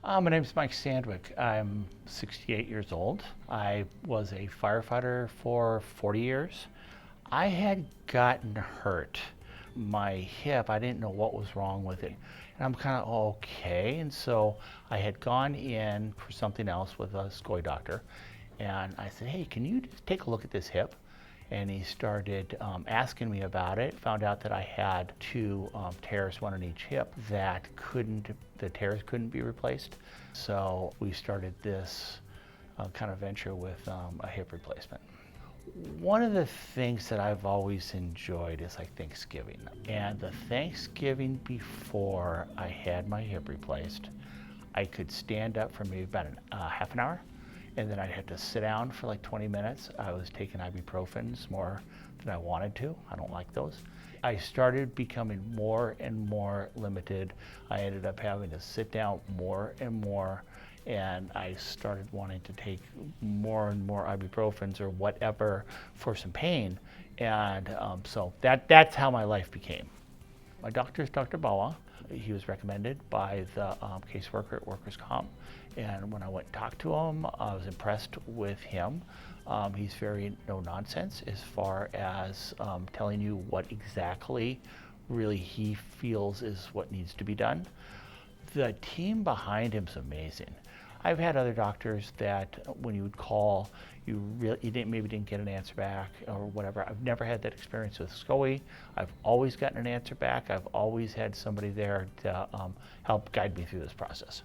My name is Mike Sandwick. I'm 68 years old. I was a firefighter for 40 years. I had gotten hurt. My hip, I didn't know what was wrong with it. And I'm kind of okay. And so I had gone in for something else with a SCOI doctor. And I said, hey, can you just take a look at this hip? And he started asking me about it. Found out that I had two tears, one in each hip, the tears couldn't be replaced. So we started this kind of venture with a hip replacement. One of the things that I've always enjoyed is like Thanksgiving. And the Thanksgiving before I had my hip replaced, I could stand up for maybe about half an hour, and then I'd have to sit down for like 20 minutes. I was taking ibuprofens more than I wanted to. I don't like those. I started becoming more and more limited. I ended up having to sit down more and more, and I started wanting to take more and more ibuprofens or whatever for some pain. And so that's how my life became. My doctor is Dr. Bawa. He was recommended by the caseworker at Workers' Comp. And when I went and talked to him, I was impressed with him. He's very no nonsense as far as telling you what exactly really he feels is what needs to be done. The team behind him is amazing. I've had other doctors that when you would call, maybe didn't get an answer back or whatever. I've never had that experience with SCOI. I've always gotten an answer back. I've always had somebody there to help guide me through this process.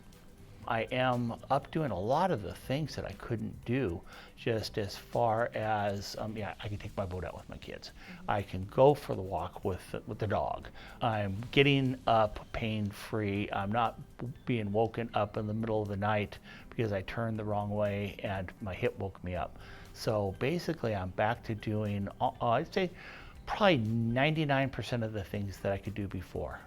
I am up doing a lot of the things that I couldn't do, just as far as, I can take my boat out with my kids. I can go for the walk with the dog. I'm getting up pain-free. I'm not being woken up in the middle of the night because I turned the wrong way and my hip woke me up. So basically I'm back to doing, I'd say, probably 99% of the things that I could do before.